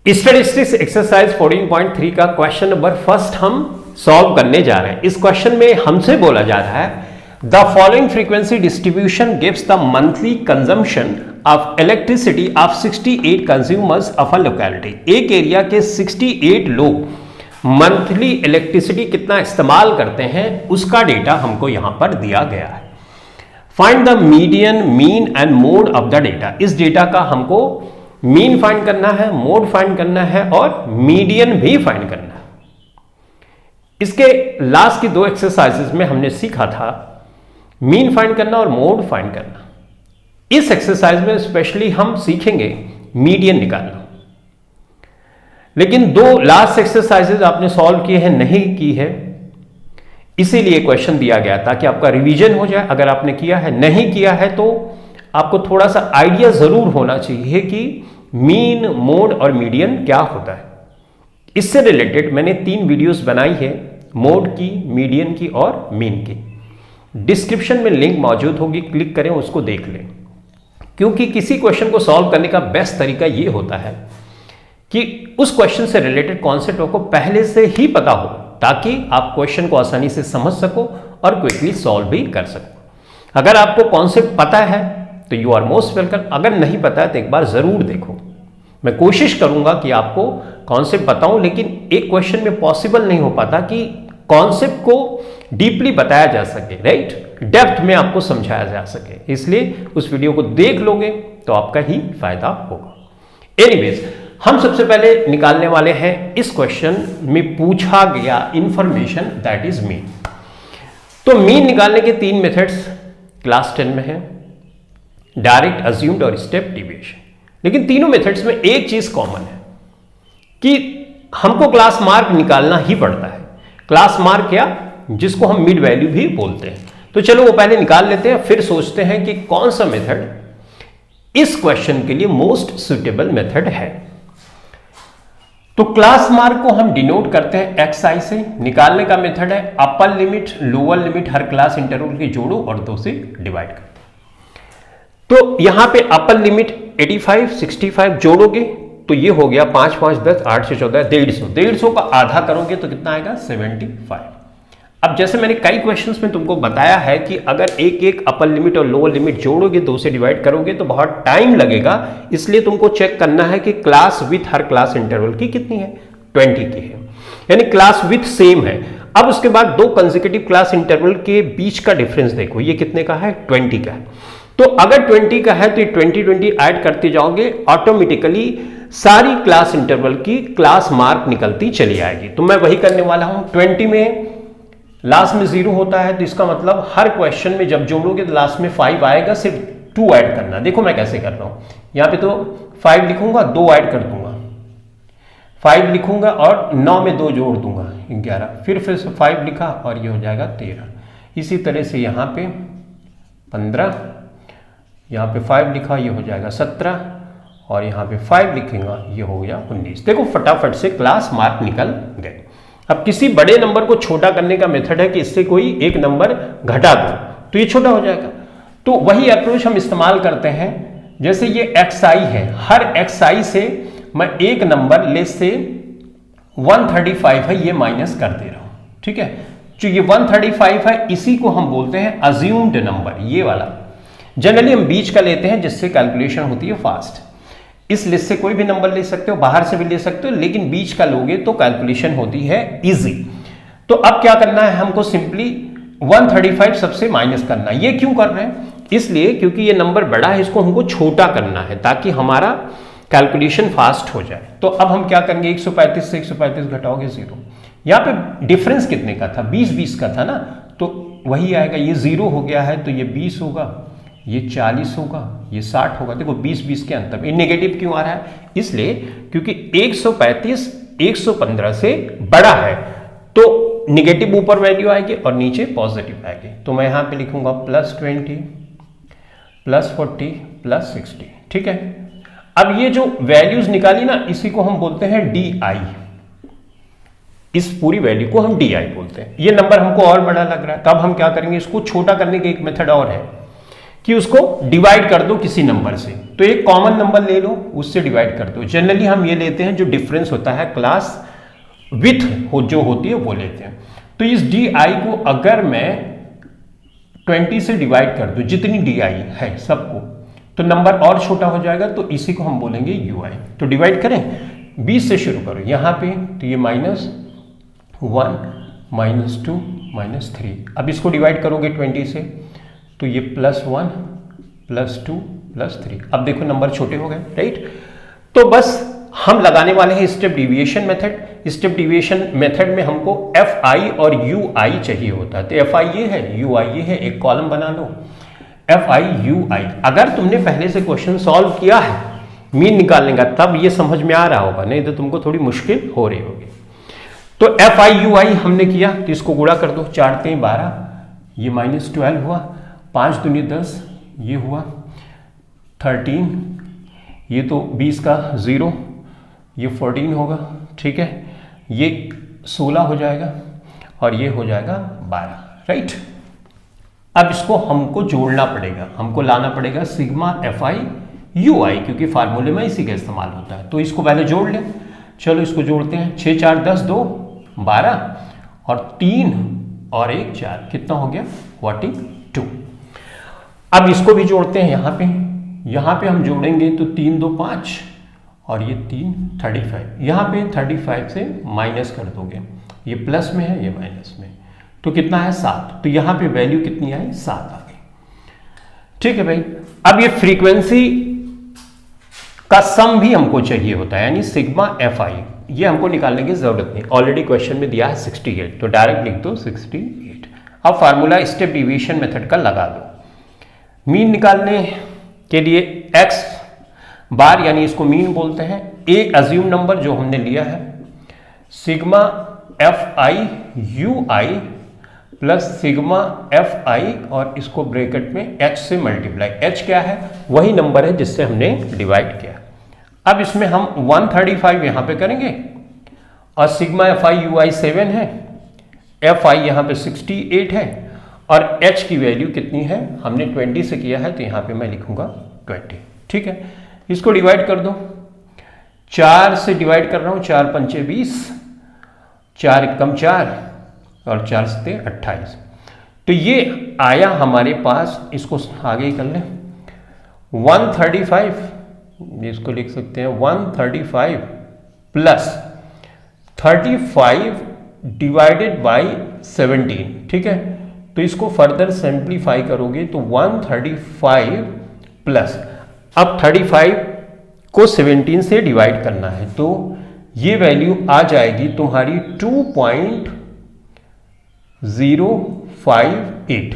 Statistics exercise 14.3 का question number first हम solve करने जा रहे हैं। इस क्वेश्चन में हमसे बोला जा रहा है the following frequency distribution gives the monthly consumption of elasticity of 68 consumers of a locality. एक एरिया के 68 लोग मंथली इलेक्ट्रिसिटी कितना इस्तेमाल करते हैं उसका डेटा हमको यहां पर दिया गया है। Find the median, mean and mode of the data. इस डेटा का हमको मीन फाइंड करना है, मोड फाइंड करना है और मीडियन भी फाइंड करना है। इसके लास्ट की दो एक्सरसाइजेस में हमने सीखा था मीन फाइंड करना और मोड फाइंड करना। इस एक्सरसाइज में स्पेशली हम सीखेंगे मीडियन निकालना। लेकिन दो लास्ट एक्सरसाइजेस आपने सॉल्व किए हैं, नहीं की है, इसीलिए क्वेश्चन दिया गया ताकि आपका रिवीजन हो जाए। अगर आपने किया है, नहीं किया है, तो आपको थोड़ा सा आइडिया जरूर होना चाहिए कि मीन, मोड और मीडियन क्या होता है। इससे रिलेटेड मैंने 3 वीडियोस बनाई है, मोड की, मीडियन की और मीन की। डिस्क्रिप्शन में लिंक मौजूद होगी, क्लिक करें, उसको देख लें। क्योंकि किसी क्वेश्चन को सॉल्व करने का बेस्ट तरीका यह होता है कि उस क्वेश्चन से रिलेटेड कॉन्सेप्ट आपको पहले से ही पता हो, ताकि आप क्वेश्चन को आसानी से समझ सको और क्विकली सॉल्व भी कर सको। अगर आपको कॉन्सेप्ट पता है तो यू आर मोस्ट वेलकम, अगर नहीं पता है तो एक बार जरूर देखो। मैं कोशिश करूंगा कि आपको कॉन्सेप्ट बताऊं, लेकिन एक क्वेश्चन में पॉसिबल नहीं हो पाता कि कॉन्सेप्ट को डीपली बताया जा सके, राइट, डेप्थ में आपको समझाया जा सके। इसलिए उस वीडियो को देख लोगे तो आपका ही फायदा होगा। एनीवेज, हम सबसे पहले निकालने वाले हैं इस क्वेश्चन में पूछा गया इंफॉर्मेशन, दैट इज मीन। तो मीन निकालने के 3 मेथड्स क्लास 10 में है, डायरेक्ट, अज्यूम्ड और स्टेप डिविएशन। लेकिन तीनों मेथड्स में एक चीज कॉमन है कि हमको क्लास मार्क निकालना ही पड़ता है। क्लास मार्क क्या, जिसको हम मिड वैल्यू भी बोलते हैं। तो चलो वो पहले निकाल लेते हैं, फिर सोचते हैं कि कौन सा मेथड इस क्वेश्चन के लिए मोस्ट सुटेबल मेथड है। तो क्लास मार्क को हम डिनोट करते हैं एक्स आई से। निकालने का मेथड है अपर लिमिट, लोअर लिमिट हर क्लास इंटरवल की जोड़ो और 2 से डिवाइड करते हैं। तो यहां पे अपर लिमिट 85, 65 जोड़ोगे तो ये हो गया 5, 5, 10, 8 से 14, 150। 150 का आधा करोगे तो कितना आएगा, 75। अब जैसे मैंने कई क्वेश्चंस में तुमको बताया है कि अगर एक एक अपर लिमिट और लोअर लिमिट जोड़ोगे, 2 से डिवाइड करोगे तो बहुत टाइम लगेगा। इसलिए तुमको चेक करना है कि class with her class interval की कितनी है, 20 की है, यानी क्लास विथ सेम है। अब उसके बाद 2 कंसेक्यूटिव क्लास इंटरवल के बीच का डिफरेंस देखो, ये कितने का है, 20 का है। तो अगर 20 का है तो ये 20 ऐड करते जाओगे, ऑटोमेटिकली सारी क्लास इंटरवल की क्लास मार्क निकलती चली आएगी। तो मैं वही करने वाला हूं। 20 में लास्ट में 0 होता है, तो इसका मतलब हर क्वेश्चन में जब जोड़ोगे तो लास्ट में 5 आएगा, सिर्फ 2 ऐड करना। देखो मैं कैसे कर रहा हूं, यहां पे तो 5 लिखूंगा, 2 ऐड कर दूंगा, 5 लिखूंगा और 9 में 2 जोड़ दूंगा, 11, फिर से 5 लिखा और ये हो जाएगा 13। इसी तरह से यहां पे 15, यहाँ पे 5 लिखा, ये हो जाएगा 17 और यहाँ पे 5 लिखेगा, ये हो गया 19। देखो फटाफट से क्लास मार्क निकल गए। अब किसी बड़े नंबर को छोटा करने का मेथड है कि इससे कोई एक नंबर घटा दो तो ये छोटा हो जाएगा। तो वही अप्रोच हम इस्तेमाल करते हैं। जैसे ये xi है, हर xi से मैं एक नंबर लेस से 135 है ये माइनस कर दे रहा हूं, ठीक है। जो ये 135 है इसी को हम बोलते हैं अज्यूम्ड नंबर, ये वाला। जनरली हम बीच का लेते हैं जिससे कैलकुलेशन होती है फास्ट। इस लिस्ट से कोई भी नंबर ले सकते हो, बाहर से भी ले सकते हो, लेकिन बीच का लोगे तो कैलकुलेशन होती है इजी। तो अब क्या करना है, हमको सिंपली 135 सबसे माइनस करना है। ये क्यों कर रहे हैं, इसलिए क्योंकि ये नंबर बड़ा है, इसको हमको छोटा करना है ताकि हमारा कैलकुलेशन फास्ट हो जाए। तो अब हम क्या करेंगे, 135 से 135 घटाओगे 0। यहाँ पे डिफरेंस कितने का था, 20-20 का था ना, तो वही आएगा। ये 0 हो गया है तो ये 20 होगा, ये 40 होगा, ये 60 होगा। देखो 20-20 के अंतर में नेगेटिव क्यों आ रहा है, इसलिए क्योंकि 135 115 से बड़ा है तो नेगेटिव ऊपर वैल्यू आएगी और नीचे पॉजिटिव आएगी। तो मैं यहां पे लिखूंगा +20 +40 +60, ठीक है। अब ये जो वैल्यूज निकाली ना, इसी को हम बोलते हैं DI। इस पूरी वैल्यू को हम DI बोलते हैं। ये नंबर हमको और बड़ा लग रहा है, तब हम क्या करेंगे, इसको छोटा करने का एक मेथड और है कि उसको डिवाइड कर दो किसी नंबर से, तो एक कॉमन नंबर ले लो, उससे डिवाइड कर दो। जनरली हम ये लेते हैं जो डिफरेंस होता है क्लास विथ जो होती है वो लेते हैं। तो इस डी आई को अगर मैं 20 से डिवाइड कर दूं, जितनी डी आई है सबको, तो नंबर और छोटा हो जाएगा, तो इसी को हम बोलेंगे यू आई। तो डिवाइड करें, 20 से शुरू करो यहां पे, तो ये -1 -2 -3। अब इसको डिवाइड करोगे 20 से, तो ये +1 +2 +3। अब देखो नंबर छोटे हो गए, राइट। तो बस हम लगाने वाले हैं step deviation method. Step deviation method में हमको एफ आई और यू आई चाहिए होता है। तो एफ आई ये है, यू आई ये है, एक कॉलम बना लो, एफ आई यू आई। अगर तुमने पहले से क्वेश्चन सॉल्व किया है मीन निकालने का, तब ये समझ में आ रहा होगा, नहीं तो तुमको थोड़ी मुश्किल हो रही होगी। तो एफ आई यू आई हमने किया, तो इसको गुणा कर दो, 4 3 12, ये -12 हुआ, 5 दूनी 10, ये हुआ 13, ये तो 20 का 0, ये 14 होगा, ठीक है, ये 16 हो जाएगा और ये हो जाएगा 12, राइट। अब इसको हमको जोड़ना पड़ेगा, हमको लाना पड़ेगा सिग्मा एफ आई यू आई, क्योंकि फार्मूले में इसी का इस्तेमाल होता है। तो इसको पहले जोड़ लें, चलो इसको जोड़ते हैं। 6 4 10 2 12 और 3 और 1 4, कितना हो गया 42। अब इसको भी जोड़ते हैं यहाँ पे हम जोड़ेंगे तो 3 2 5 और ये 3 35। यहाँ पे 35 से माइनस कर दोगे, ये प्लस में है ये माइनस में, तो कितना है 7। तो यहाँ पे वैल्यू कितनी आई 7 आ गई, ठीक है भाई। अब ये फ्रीक्वेंसी का सम भी हमको चाहिए होता है, यानी सिग्मा एफ आई, ये हमको निकालने की जरूरत नहीं, ऑलरेडी क्वेश्चन में दिया है 68, तो डायरेक्ट लिख दो 68। अब फार्मूला स्टेप डिवीजन मेथड का लगा दो। मीन निकालने के लिए एक्स बार, यानी इसको मीन बोलते हैं, ए अज्यूम नंबर जो हमने लिया है, sigma F I you I plus sigma F I, और इसको ब्रैकेट में एच से मल्टीप्लाई। एच क्या है, वही नंबर है जिससे हमने डिवाइड किया। अब इसमें हम 135 यहां पे करेंगे और सिग्मा एफ आई यू आई 7 है, एफ आई यहां पे 68 है और एच की वैल्यू कितनी है, हमने 20 से किया है, तो यहां पे मैं लिखूंगा 20, ठीक है। इसको डिवाइड कर दो, 4 से डिवाइड कर रहा हूं, 4 पंचे 20, 4 एकम 4 और 4 सते 28। तो ये आया हमारे पास, इसको आगे ही कर लें, 135, इसको लिख सकते हैं 135 प्लस 35 डिवाइडेड बाई 17, ठीक है। तो इसको फर्दर सिंप्लीफाई करोगे तो 135 प्लस, अब 35 को 17 से डिवाइड करना है, तो ये वैल्यू आ जाएगी तुम्हारी 2.058।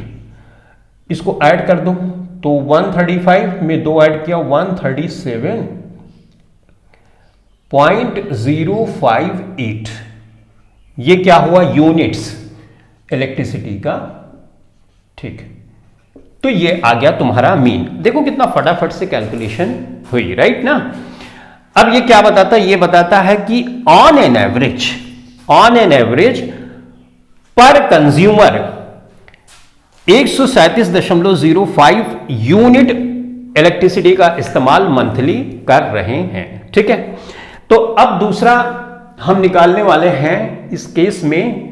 इसको ऐड कर दो, तो 135 में 2 ऐड किया 137.058। ये क्या हुआ, यूनिट्स इलेक्ट्रिसिटी का, ठीक। तो ये आ गया तुम्हारा मीन। देखो कितना फटाफट से कैलकुलेशन हुई, राइट ना। अब ये क्या बताता है, ये बताता है कि ऑन एन एवरेज पर कंज्यूमर 137.05 यूनिट इलेक्ट्रिसिटी का इस्तेमाल मंथली कर रहे हैं, ठीक है। तो अब दूसरा हम निकालने वाले हैं इस केस में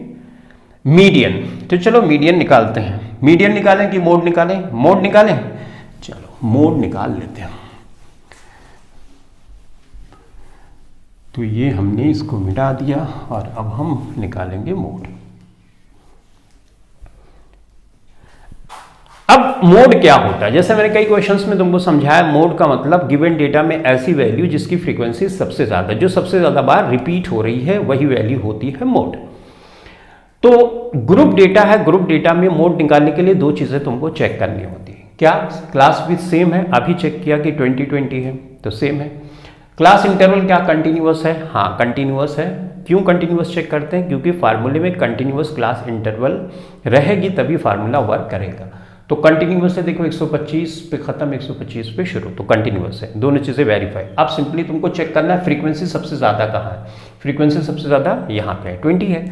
मीडियन। तो चलो मीडियन निकालते हैं। मीडियन निकालें कि मोड निकालें? मोड निकालें, चलो मोड निकाल लेते हैं। तो ये हमने इसको मिटा दिया और अब हम निकालेंगे मोड। अब मोड क्या होता है, जैसे मैंने कई क्वेश्चंस में तुमको समझाया, मोड का मतलब गिवन डेटा में ऐसी वैल्यू जिसकी फ्रीक्वेंसी सबसे ज्यादा, जो सबसे ज्यादा बार रिपीट हो रही है, वही वैल्यू होती है मोड। तो ग्रुप डेटा है, ग्रुप डेटा में मोड निकालने के लिए दो चीजें तुमको चेक करनी होती है। क्या क्लास विथ सेम है, अभी चेक किया कि 2020 है तो सेम है। क्लास इंटरवल क्या कंटिन्यूअस है? हाँ कंटिन्यूअस है। क्यों कंटिन्यूअस चेक करते हैं? क्योंकि फार्मूले में कंटिन्यूअस क्लास इंटरवल रहेगी तभी फार्मूला वर्क करेगा। तो कंटिन्यूअस है, देखो 125 पे खत्म, 125 पे शुरू, तो कंटिन्यूअस है। दोनों चीजें वेरीफाई। अब सिंपली तुमको चेक करना है फ्रीक्वेंसी सबसे ज्यादा कहाँ है। फ्रीक्वेंसी सबसे ज्यादा यहाँ पे है, 20 है।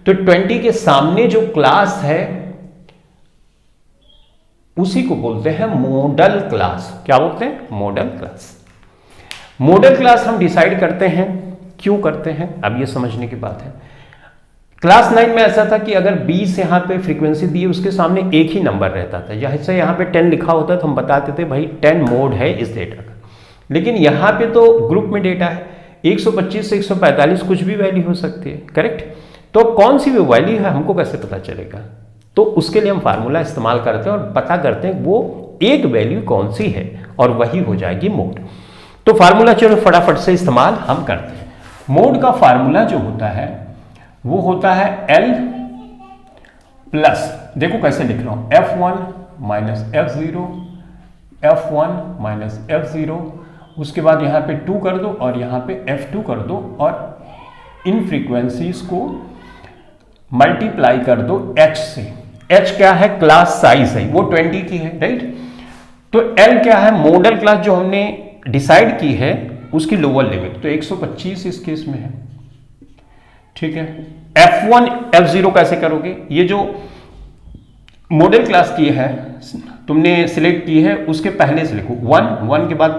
तो 20 के सामने जो क्लास है उसी को बोलते हैं मॉडल क्लास। क्या बोलते हैं? Model class. मॉडल क्लास हम डिसाइड करते हैं, क्यों करते हैं, अब ये समझने की बात है। क्लास 9 में ऐसा था कि अगर 20 यहाँ पे फ्रीक्वेंसी दी उसके सामने एक ही नंबर रहता था, जैसे यहाँ पे 10 लिखा होता तो हम बताते थे भाई 10 मोड है इस डेटा का। लेकिन यहाँ पे तो ग्रुप में डेटा है, 125 से 145 कुछ भी वैल्यू हो सकती है, करेक्ट। तो कौन सी भी वैल्यू है हमको कैसे पता चलेगा? तो उसके लिए हम फार्मूला इस्तेमाल करते हैं और पता करते हैं वो एक वैल्यू कौन सी है और वही हो जाएगी मोड। तो फार्मूला चलो फटाफट से इस्तेमाल हम करते हैं। मोड का फार्मूला जो होता है वो होता है L प्लस, देखो कैसे लिख रहा हूं, F1 minus F0, F1 minus F0, उसके बाद यहां पे 2 कर दो और यहां पे F2 कर दो और इन फ्रीक्वेंसीज को मल्टीप्लाई कर दो H से। H क्या है? क्लास साइज है, वो 20 की है, राइट। तो L क्या है? मॉडल क्लास जो हमने डिसाइड की है उसकी लोअर लिमिट, तो 125 इस केस में है, ठीक है। F1 F0 कैसे करोगे? ये जो मॉडल क्लास की है तुमने सिलेक्ट की है उसके पहले से लिखो 1 के बाद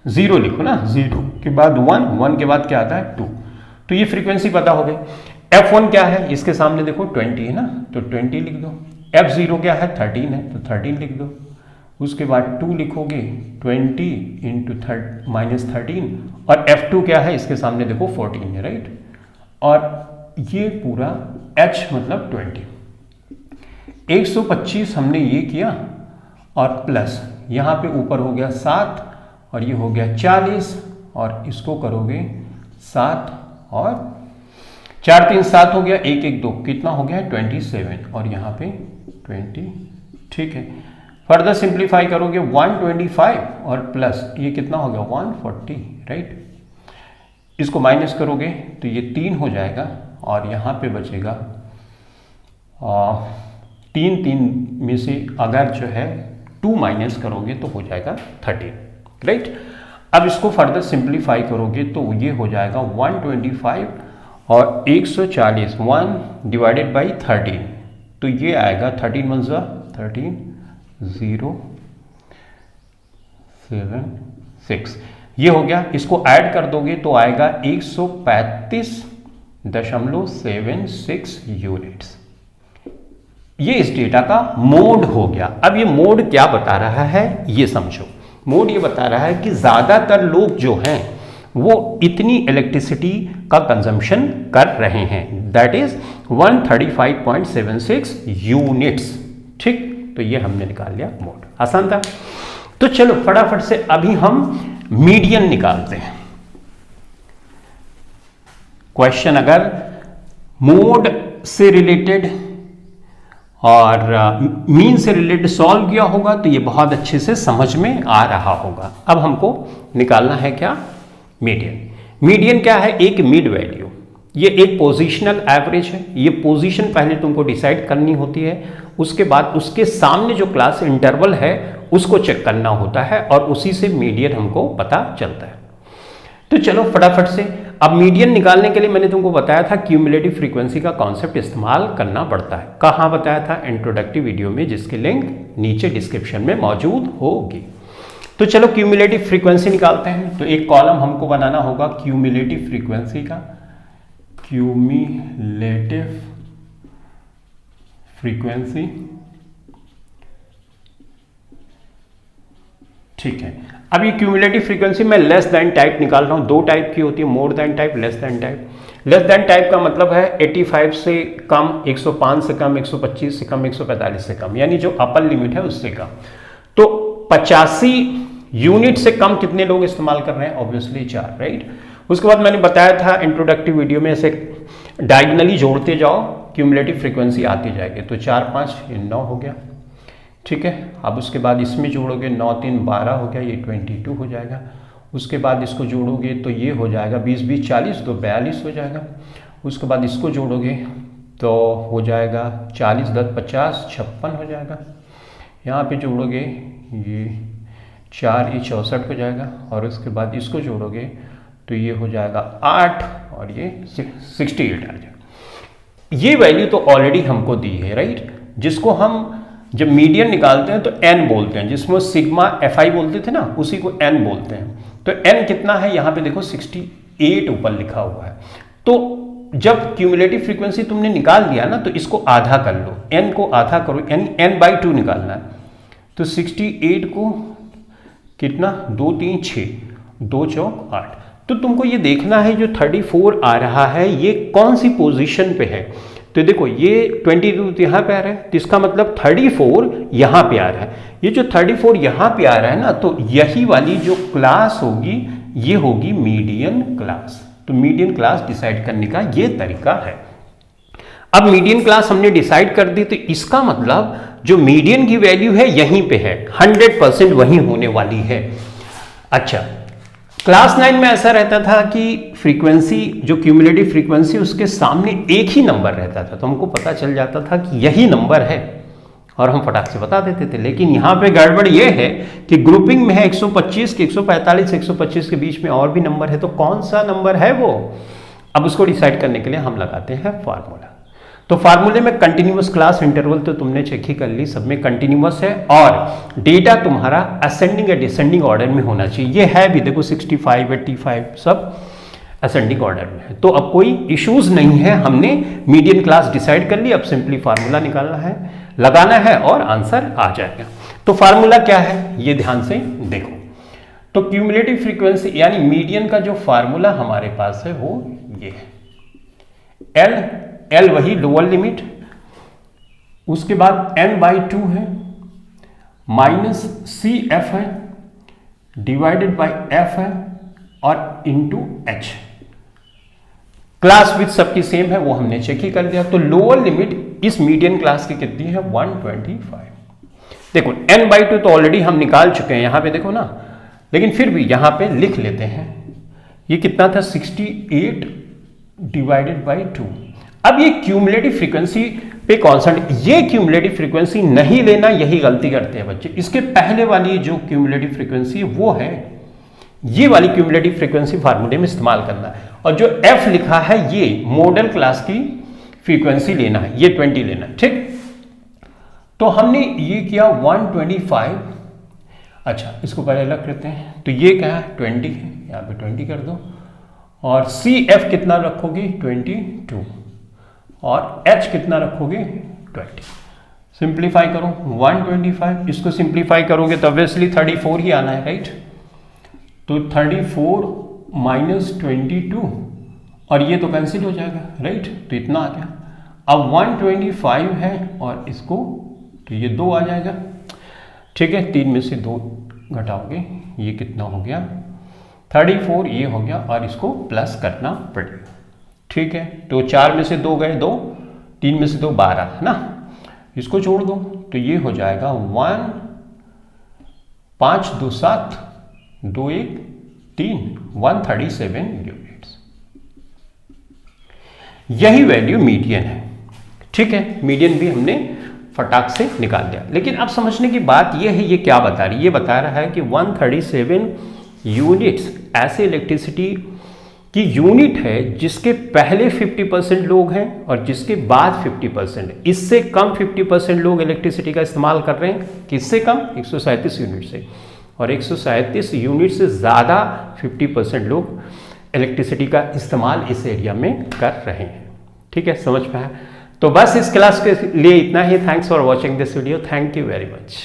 0 लिखो ना, 0 के बाद 1 के बाद क्या आता है 2, तो ये फ्रीक्वेंसी पता हो गई। F1 क्या है? इसके सामने देखो 20 है ना, तो 20 लिख दो। F0 क्या है? 13 है, तो 13 लिख दो। उसके बाद 2 लिखोगे, 20 इंटू -13, और F2 क्या है? इसके सामने देखो 14 है, राइट। और ये पूरा H मतलब 20, 125 हमने ये किया और प्लस यहाँ पे ऊपर हो गया 7 और ये हो गया 40, और इसको करोगे 7 और 4 3 7 हो गया, 1 1 2 कितना हो गया? 27, और यहाँ पे 20, ठीक है। फर्दर सिंप्लीफाई करोगे 125 और प्लस ये कितना हो गया? 140, राइट। इसको माइनस करोगे तो ये 3 हो जाएगा और यहाँ पे बचेगा 3 में से अगर जो है 2 माइनस करोगे तो हो जाएगा 13, राइट। अब इसको फर्दर सिंप्लीफाई करोगे तो ये हो जाएगा 125 और 140, 1 डिवाइडेड बाई 13, तो ये आएगा 13 1 13, 0 7 6, ये हो गया। इसको ऐड कर दोगे तो आएगा 135.76 यूनिट्स। ये इस डेटा का मोड हो गया। अब ये मोड क्या बता रहा है ये समझो। मोड ये बता रहा है कि ज्यादातर लोग जो हैं वो इतनी इलेक्ट्रिसिटी का कंजम्पशन कर रहे हैं, दैट इज 135.76 यूनिट्स, ठीक। तो ये हमने निकाल लिया मोड, आसान था। तो चलो फटाफट से अभी हम मीडियन निकालते हैं। क्वेश्चन अगर मोड से रिलेटेड और मीन से रिलेटेड सॉल्व किया होगा तो ये बहुत अच्छे से समझ में आ रहा होगा। अब हमको निकालना है क्या? मीडियन। मीडियन क्या है? एक मिड वैल्यू, ये एक पोजीशनल एवरेज है। ये पोजीशन पहले तुमको डिसाइड करनी होती है, उसके बाद उसके सामने जो क्लास इंटरवल है उसको चेक करना होता है और उसी से मीडियन हमको पता चलता है। तो चलो फटाफट से अब मीडियन निकालने के लिए मैंने तुमको बताया था क्यूमुलेटिव फ्रीक्वेंसी का कॉन्सेप्ट इस्तेमाल करना पड़ता है। कहाँ बताया था? इंट्रोडक्टिव वीडियो में, जिसकी लिंक नीचे डिस्क्रिप्शन में मौजूद होगी। तो चलो क्यूमुलेटिव फ्रीक्वेंसी निकालते हैं। तो एक कॉलम हमको बनाना होगा क्यूमुलेटिव फ्रीक्वेंसी का, क्यूमुलेटिव फ्रीक्वेंसी, ठीक है। अब ये क्यूमुलेटिव फ्रीक्वेंसी मैं लेस देन टाइप निकाल रहा हूं। 2 टाइप की होती है, more than type, less than type. Less than type का मतलब है 85 से कम, 105 से कम, 125 से कम, 145 से कम, यानी जो अपर लिमिट है उससे कम। तो 85 यूनिट से कम कितने लोग इस्तेमाल कर रहे हैं? Obviously 4, right. उसके बाद मैंने बताया था इंट्रोडक्टिव वीडियो में, ऐसे डायगनली जोड़ते जाओ क्यूमुलेटिव फ्रीक्वेंसी आती जाएगी। तो 4 5 9 हो गया, ठीक है। अब उसके बाद इसमें जोड़ोगे 9 3 12 हो गया, ये 22 हो जाएगा। उसके बाद इसको जोड़ोगे तो ये हो जाएगा 20 20 40, तो 42 हो जाएगा। उसके बाद इसको जोड़ोगे तो हो जाएगा 40 10 50 56 हो जाएगा। यहाँ पे जोड़ोगे ये 4 ये 64 हो जाएगा। और उसके बाद इसको जोड़ोगे तो ये हो जाएगा 8 और ये 68 आ जाएगा। ये वैल्यू तो ऑलरेडी हमको दी है, राइट, जिसको हम जब मीडियन निकालते हैं तो एन बोलते हैं, जिसमें सिग्मा FI बोलते थे ना, उसी को एन बोलते हैं। तो एन कितना है यहाँ पे देखो 68 ऊपर लिखा हुआ है। तो जब क्यूमुलेटिव फ्रीक्वेंसी तुमने निकाल दिया ना, तो इसको आधा कर लो, एन को आधा करो, यानी n/2 निकालना है। तो 68 को कितना 2 3 6 2 चौक 8। तो तुमको ये देखना है जो 34 आ रहा है ये कौन सी पोजीशन पे है। तो देखो ये 22 यहाँ पे आ रहा है, तो इसका मतलब 34 यहाँ पे आ रहा है। ये जो 34 यहाँ पे आ रहा है ना, तो यही वाली जो क्लास होगी ये होगी मीडियन क्लास। तो मीडियन क्लास डिसाइड करने का ये तरीका है। अब मीडियन क्लास हमने डिसाइड कर दी, तो इसका मतलब जो मीडियन की वैल्यू है यहीं पे है, 100% वहीं होने वाली है। अच्छा, क्लास 9 में ऐसा रहता था कि फ्रीक्वेंसी जो क्यूमुलेटिव फ्रीक्वेंसी उसके सामने एक ही नंबर रहता था, तो हमको पता चल जाता था कि यही नंबर है और हम फटाक से बता देते थे। लेकिन यहाँ पे गड़बड़ ये है कि ग्रुपिंग में है 125 के 145 से 125 के बीच में और भी नंबर है, तो कौन सा नंबर है वो, अब उसको डिसाइड करने के लिए हम लगाते हैं फार्मूला। तो फार्मूले में कंटिन्यूअस क्लास इंटरवल तो तुमने चेक ही कर ली, सब में कंटिन्यूअस है और डेटा तुम्हारा असेंडिंग या डिसेंडिंग ऑर्डर में होना चाहिए। ये है भी देखो 65 85 सब असेंडिंग ऑर्डर में है। तो अब कोई इश्यूज नहीं है, हमने मीडियन क्लास डिसाइड कर ली। अब सिंपली फार्मूला निकालना है, लगाना है और आंसर आ जाएगा। तो फार्मूला क्या है ये ध्यान से देखो। तो क्यूमुलेटिव फ्रीक्वेंसी यानी मीडियन का जो फार्मूला हमारे पास है वो ये है, L वही लोअर लिमिट, उसके बाद n/2 है, माइनस CF है, डिवाइडेड बाय F है और इंटू H। क्लास विथ सबकी सेम है, वो हमने चेक ही कर दिया। तो लोअर लिमिट इस मीडियन क्लास की कितनी है 125। देखो n/2 तो ऑलरेडी हम निकाल चुके हैं यहां पे देखो ना, लेकिन फिर भी यहां पे लिख लेते हैं। ये कितना था 68 डिवाइडेड बाई 2। अब ये क्यूमुलेटिव फ्रीक्वेंसी पे कांस्टेंट, ये क्यूमुलेटिव फ्रीक्वेंसी नहीं लेना, यही गलती करते हैं बच्चे। इसके पहले वाली जो क्यूमुलेटिव फ्रीक्वेंसी वो है ये वाली क्यूमुलेटिव फ्रीक्वेंसी फार्मूले में इस्तेमाल करना है, और जो F लिखा है ये मॉडल क्लास की फ्रीक्वेंसी लेना है, ये 20 लेना है, ठीक। तो हमने ये किया 125। अच्छा, इसको पहले अलग करते हैं। तो ये क्या है 20 है, यहाँ पे 20 कर दो, और CF कितना रखोगे 22, और H कितना रखोगे 20। सिंप्लीफाई करो 125, इसको सिंप्लीफाई करोगे तो ऑब्वियसली 34 ही आना है, राइट। तो 34 माइनस 22, और ये तो कैंसिल हो जाएगा, राइट। तो इतना आ गया। अब 125 है और इसको तो ये 2 आ जाएगा, ठीक है। 3 में से 2 घटाओगे, ये कितना हो गया 34, ये हो गया, और इसको प्लस करना पड़ेगा, ठीक है। तो 4 में से 2 गए 2, 3 में से 2 12 है ना, इसको छोड़ दो तो ये हो जाएगा 1 5 2 7 2 1 3 137 यूनिट्स। यही वैल्यू मीडियन है, ठीक है। मीडियन भी हमने फटाक से निकाल दिया। लेकिन अब समझने की बात यह है, ये क्या बता रही है, ये बता रहा है कि 137 यूनिट्स ऐसे इलेक्ट्रिसिटी की यूनिट है जिसके पहले 50% लोग हैं और जिसके बाद 50% है। इससे कम 50% लोग इलेक्ट्रिसिटी का इस्तेमाल कर रहे हैं, किससे कम 137 यूनिट से, और 137 यूनिट से ज़्यादा 50% लोग इलेक्ट्रिसिटी का इस्तेमाल इस एरिया में कर रहे हैं, ठीक है। समझ पाया। तो बस इस क्लास के लिए इतना ही। Thanks for watching this video, thank you very much.